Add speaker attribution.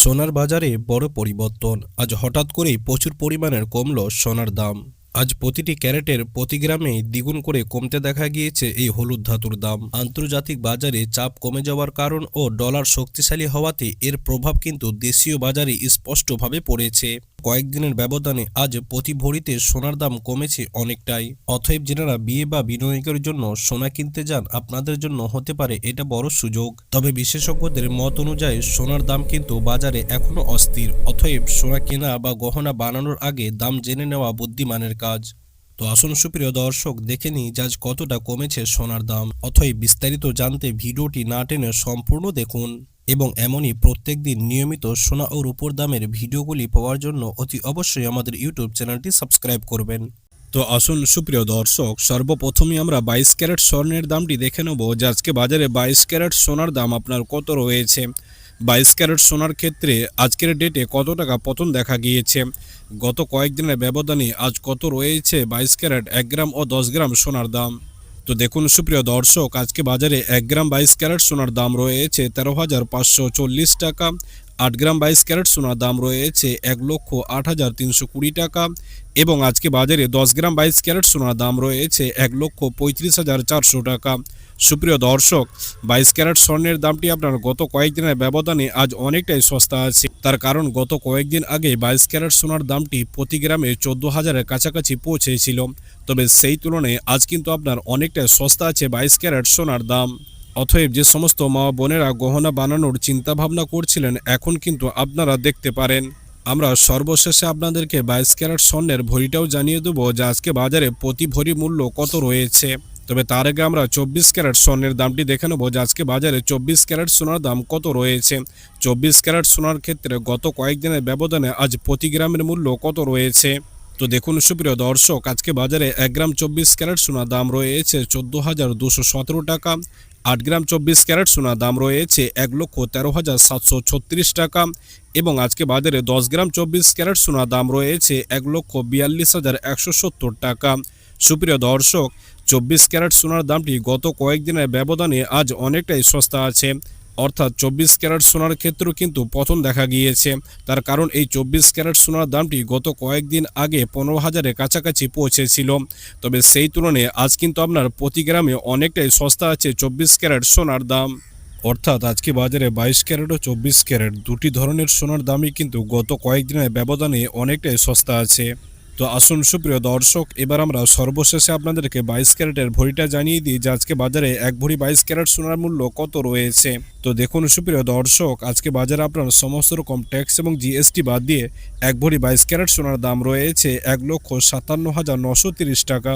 Speaker 1: সোনার বাজারে বড় পরিবর্তন। আজ হঠাৎ করেই প্রচুর পরিমাণের কমল সোনার দাম। আজ প্রতিটি ক্যারেটের প্রতি গ্রামে দ্বিগুণ করে কমতে দেখা গিয়েছে এই হলুদ ধাতুর দাম। আন্তর্জাতিক বাজারে চাপ কমে যাওয়ার কারণ ও ডলার শক্তিশালী হওয়াতে এর প্রভাব কিন্তু দেশীয় বাজারে স্পষ্টভাবে পড়েছে। কয়েকদিনের ব্যবধানে আজ প্রতি ভরিতে সোনার দাম কমেছে অনেকটাই। অতএব যারা বিয়ে বা বিনিয়োগের জন্য সোনা কিনতে যান, আপনাদের জন্য হতে পারে এটা বড় সুযোগ। তবে বিশেষজ্ঞদের মত অনুযায়ী সোনার দাম কিন্তু বাজারে এখনো অস্থির। অতএব সোনা কেনা বা গহনা বানানোর আগে দাম জেনে নেওয়া বুদ্ধিমানের কাজ। তো আসুন সুপ্রিয় দর্শক, দেখে নিই আজ কতটা কমেছে সোনার দাম। অতএব বিস্তারিত জানতে ভিডিওটি না টেনে সম্পূর্ণ দেখুন এবং এমনই প্রত্যেকদিন নিয়মিত সোনা ও রূপোর দামের ভিডিওগুলি পাওয়ার জন্য অতি অবশ্যই আমাদের ইউটিউব চ্যানেলটি সাবস্ক্রাইব করবেন। তো আসুন সুপ্রিয় দর্শক, সর্বপ্রথমে আমরা 22 ক্যারেট স্বর্ণের দামটি দেখে নেব যে আজকে বাজারে 22 ক্যারেট সোনার দাম আপনার কত রয়েছে। 22 ক্যারেট সোনার ক্ষেত্রে আজকের ডেটে কত টাকা পতন দেখা গিয়েছে, গত কয়েকদিনের ব্যবধানে আজ কত রয়েছে 22 ক্যারেট 1 গ্রাম ও 10 গ্রাম সোনার দাম। তো দেখুন সুপ্রিয় দর্শক, আজকে বাজারে 1 গ্রাম 22 ক্যারেট সোনার দাম রয়েছে 13,540 টাকা। 8 গ্রাম 22 ক্যারেট সোনার দাম রয়েছে 1,08,320 টাকা এবং আজকে বাজারে 10 গ্রাম 22 ক্যারেট সোনার দাম রয়েছে 1,35,400 টাকা। সুপ্রিয় দর্শক, 22 ক্যারেট স্বর্ণের দামটি আপনার গত কয়েকদিনের ব্যবধানে আজ অনেকটাই সস্তা আছে। তার কারণ গত কয়েকদিন আগে 22 ক্যারেট সোনার দামটি প্রতি গ্রামে 14,000-এর কাছাকাছি পৌঁছেছিল। তবে সেই তুলনায় আজ কিন্তু আপনার অনেকটাই সস্তা আছে 22 ক্যারেট সোনার দাম। অতএব যে সমস্ত মা বোনেরা গহনা বানানোর চিন্তা ভাবনা করছিলেন, এখন কিন্তু আপনারা দেখতে পারেন। আমরা সর্বশেষে আপনাদেরকে 22 ক্যারেট স্বর্ণের ভরিটাও জানিয়ে দেবো যে আজকে বাজারে প্রতি ভরি মূল্য কত রয়েছে। তবে তার আগে আমরা 24 ক্যারেট স্বর্ণের দামটি দেখে নেব যে আজকে বাজারে 24 ক্যারেট সোনার দাম কত রয়েছে। 24 ক্যারেট সোনার ক্ষেত্রে গত কয়েকদিনের ব্যবধানে আজ প্রতি গ্রামের মূল্য কত রয়েছে। তো দেখুন সুপ্রিয় দর্শক, আজকে বাজারে 1 গ্রাম 24 ক্যারেট সোনার দাম রয়েছে 14,217 টাকা। 8 গ্রাম 24 ক্যারেট সোনার দাম রয়েছে 1,13,736 টাকা এবং আজকে বাজারে 10 গ্রাম 24 ক্যারেট সোনার দাম রয়েছে 1,42,170 টাকা। সুপ্রিয় দর্শক, 24 ক্যারেট সোনার দামটি গত কয়েকদিনের ব্যবধানে আজ অনেকটাই সস্তা আছে। অর্থাৎ 24 ক্যারেট সোনার ক্ষেত্রেও কিন্তু পতন দেখা গিয়েছে। তার কারণ এই 24 ক্যারেট সোনার দামটি গত কয়েকদিন আগে 15,000-এর কাছাকাছি পৌঁছেছিল। তবে সেই তুলনায় আজ কিন্তু আপনার প্রতি গ্রামে অনেকটাই সস্তা আছে 24 ক্যারেট সোনার দাম। অর্থাৎ আজকে বাজারে 22 ক্যারেট ও 24 ক্যারেট দুটি ধরনের সোনার দামই কিন্তু গত কয়েকদিনের ব্যবধানে অনেকটাই সস্তা আছে। তো আসুন সুপ্রিয় দর্শক, এবার আমরা সর্বশেষে আপনাদেরকে 22 ক্যারেটের ভরিটা জানিয়ে দিই যে আজকে বাজারে এক ভরি 22 ক্যারেট সোনার মূল্য কত রয়েছে। তো দেখুন সুপ্রিয় দর্শক, আজকে বাজারে আপনার সমস্ত রকম ট্যাক্স এবং জিএসটি বাদ দিয়ে এক ভরি 22 ক্যারেট সোনার দাম রয়েছে 1,57,930 টাকা।